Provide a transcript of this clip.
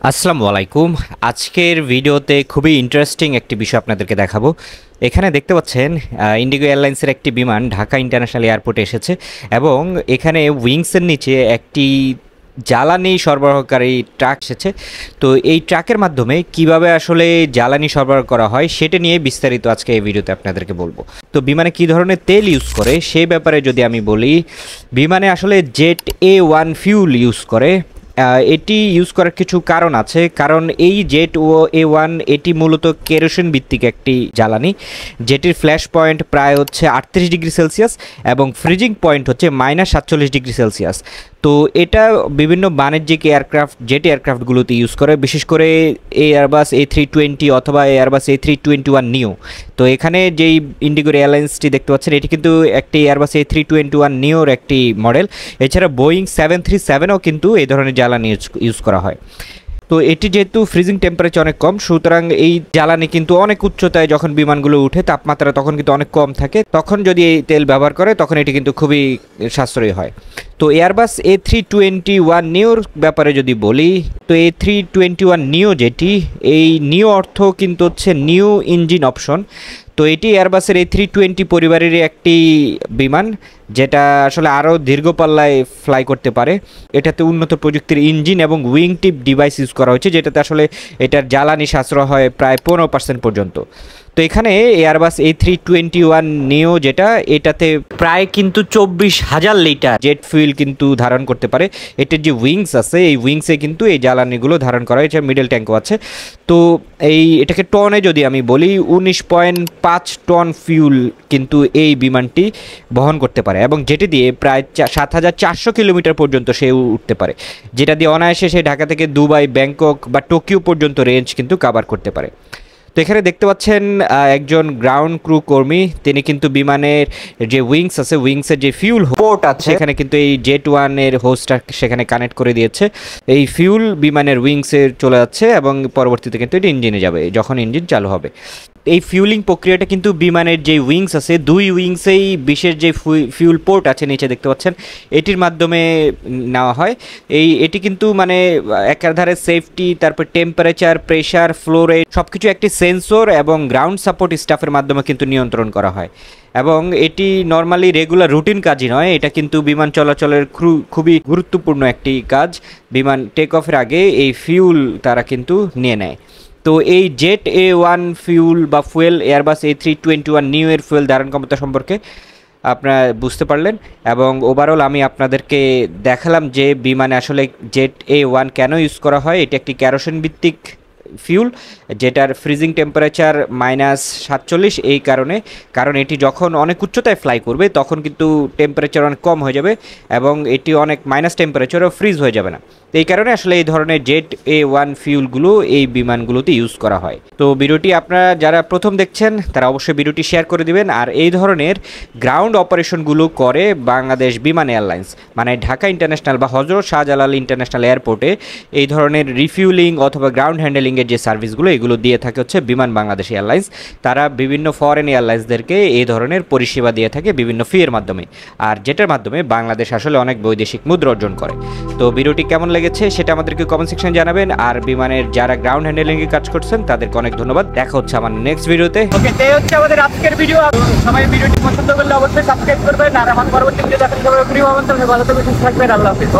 আসসালামু আলাইকুম। আজকের ভিডিওতে খুবই ইন্টারেস্টিং একটি বিষয় আপনাদেরকে দেখাবো। এখানে দেখতে পাচ্ছেন ইন্ডিগো এয়ারলাইন্সের একটি বিমান ঢাকা ইন্টারন্যাশনাল এয়ারপোর্টে এসেছে এবং এখানে উইংসের নিচে একটি জ্বালানি সরবরাহকারী ট্রাক এসেছে। তো এই ট্রাকের মাধ্যমে কিভাবে আসলে জ্বালানি সরবরাহ করা হয় সেটা নিয়ে বিস্তারিত আজকে এই ভিডিওতে আপনাদেরকে বলবো। তো বিমানে কী ধরনের তেল ইউজ করে সেই ব্যাপারে যদি আমি বলি, বিমানে আসলে জেট A1 ফিউল ইউজ করে। এটি ইউজ করার কিছু কারণ আছে, কারণ এই জেট A1 এটি মূলত কেরোসিন ভিত্তিক একটি জ্বালানি, যেটির ফ্ল্যাশ পয়েন্ট প্রায় হচ্ছে 38 ডিগ্রি সেলসিয়াস এবং ফ্রিজিং পয়েন্ট হচ্ছে -47 ডিগ্রি সেলসিয়াস। তো এটা বিভিন্ন বাণিজ্যিক এয়ারক্রাফট জেট এয়ারক্রাফটগুলোতে ইউজ করে, বিশেষ করে এয়ারবাস A320 অথবা এয়ারবাস A321 নিও। তো এখানে যেই ইন্ডিগোর এয়ারলাইন্সটি দেখতে পাচ্ছেন এটি কিন্তু একটি এয়ারবাস A321 নিওর একটি মডেল। এছাড়া বোয়িং 737ও কিন্তু এই ধরনের জ্বালানি ইউজ করা হয়। তো এটি যেহেতু ফ্রিজিং টেম্পারেচার অনেক কম, সুতরাং এই জ্বালানি কিন্তু অনেক উচ্চতায় যখন বিমানগুলো উঠে তাপমাত্রা তখন কিন্তু অনেক কম থাকে, তখন যদি এই তেল ব্যবহার করে তখন এটি কিন্তু খুবই সাশ্রয়ী হয়। তো এয়ারবাস A321 নিওর ব্যাপারে যদি বলি, তো A321 নিও যেটি, এই নিও অর্থ কিন্তু হচ্ছে নিউ ইঞ্জিন অপশন। তো এটি এয়ারবাসের A320 পরিবারেরই একটি বিমান, যেটা আসলে আরও দীর্ঘ পাল্লায় ফ্লাই করতে পারে। এটাতে উন্নত প্রযুক্তির ইঞ্জিন এবং উইং টিপ ডিভাইস ইউজ করা হয়েছে, যেটাতে আসলে এটার জ্বালানি সাশ্রয় হয় প্রায় 15% পর্যন্ত। তো এখানে এয়ারবাস A321 নিও যেটা, এটাতে প্রায় কিন্তু 24,000 লিটার জেট ফুয়েল কিন্তু ধারণ করতে পারে। এটার যে উইংস আছে এই উইংসে কিন্তু এই জ্বালানিগুলো ধারণ করা হয়েছে, মিডল ট্যাঙ্কও আছে। তো এটাকে টনে যদি আমি বলি, 19.5 টন ফিউল কিন্তু এই বিমানটি বহন করতে পারে এবং যেটি দিয়ে প্রায় 7,400 কিলোমিটার পর্যন্ত সে উঠতে পারে, যেটা দিয়ে অনায়াসে সে ঢাকা থেকে দুবাই, ব্যাংকক বা টোকিও পর্যন্ত রেঞ্জ কিন্তু কাভার করতে পারে। তো এখানে দেখতে পাচ্ছেন একজন গ্রাউন্ড ক্রু কর্মী, তিনি কিন্তু বিমানের যে উইংস আছে, উইংসের যে ফিউল পোর্ট আছে সেখানে কিন্তু এই জেট ওয়ানের হোস্টটা সেখানে কানেক্ট করে দিয়েছে। এই ফিউল বিমানের উইংসে চলে যাচ্ছে এবং পরবর্তীতে কিন্তু এটি ইঞ্জিনে যাবে যখন ইঞ্জিন চালু হবে। এই ফিউলিং প্রক্রিয়াটা কিন্তু বিমানের যে উইংস আছে, দুই উইংসেই বিশেষ যে ফিউল পোর্ট আছে নিচে দেখতে পাচ্ছেন, এটির মাধ্যমে নেওয়া হয়। এটি কিন্তু মানে একাধারে সেফটি, তারপর টেম্পারেচার, প্রেশার, ফ্লো রেট সব কিছু একটি সেন্সর এবং গ্রাউন্ড সাপোর্ট স্টাফের মাধ্যমে কিন্তু নিয়ন্ত্রণ করা হয়। এবং এটি নর্মালি রেগুলার রুটিন কাজই নয়, এটা কিন্তু বিমান চলাচলের খুবই গুরুত্বপূর্ণ একটি কাজ। বিমান টেক অফের আগে এই ফিউল তারা কিন্তু নিয়ে নেয়। তো এই জেট A1 ফিউল বা ফুয়েল এয়ারবাস A321 নিউ এর ফুয়েল ধারণ ক্ষমতা সম্পর্কে আপনারা বুঝতে পারলেন, এবং ওভারঅল আমি আপনাদেরকে দেখালাম যে বিমানে আসলে জেট A1 কেন ইউজ করা হয়। এটি একটি কেরোসিন ভিত্তিক ফিউল, যেটার ফ্রিজিং টেম্পারেচার -47, এই কারণ এটি যখন অনেক উচ্চতায় ফ্লাই করবে তখন কিন্তু টেম্পারেচার অনেক কম হয়ে যাবে এবং এটি অনেক মাইনাস টেম্পারেচারও ফ্রিজ হয়ে যাবে না। এই কারণে আসলে এই ধরনের জেট A1 ফিউলগুলো এই বিমানগুলোতে ইউজ করা হয়। তো ভিডিওটি আপনারা যারা প্রথম দেখছেন তারা অবশ্যই ভিডিওটি শেয়ার করে দিবেন। আর এই ধরনের গ্রাউন্ড অপারেশনগুলো করে বাংলাদেশ বিমান এয়ারলাইন্স, মানে ঢাকা ইন্টারন্যাশনাল বা হযরত শাহজালাল ইন্টারন্যাশনাল এয়ারপোর্টে এই ধরনের রিফিউলিং অথবা গ্রাউন্ড হ্যান্ডেলিংয়ের যে সার্ভিসগুলো এগুলো দিয়ে থাকে হচ্ছে বিমান বাংলাদেশ এয়ারলাইন্স। তারা বিভিন্ন ফরেন এয়ারলাইন্সদেরকে এই ধরনের পরিষেবা দিয়ে থাকে বিভিন্ন ফিয়ের মাধ্যমে, আর যেটার মাধ্যমে বাংলাদেশ আসলে অনেক বৈদেশিক মুদ্রা অর্জন করে। তো ভিডিওটি কেমন লেগেছে সেটা আমাদেরকে কমেন্ট সেকশনে জানাবেন। আর বিমানের যারা গ্রাউন্ড হ্যান্ডেলিংয়ে কাজ করছেন তাদেরকে অনেক ধন্যবাদ। দেখা হচ্ছে আমার নেক্সট ভিডিওতে। ওকে, এই হচ্ছে আমাদের আজকের ভিডিও। সবাই ভিডিওটি পছন্দ করলে অবশ্যই সাবস্ক্রাইব করবেন, আর আমার পরবর্তী ভিডিও দেখার জন্য ভালো থাকবেন, সুস্থ থাকবেন। আল্লাহ হাফেজ।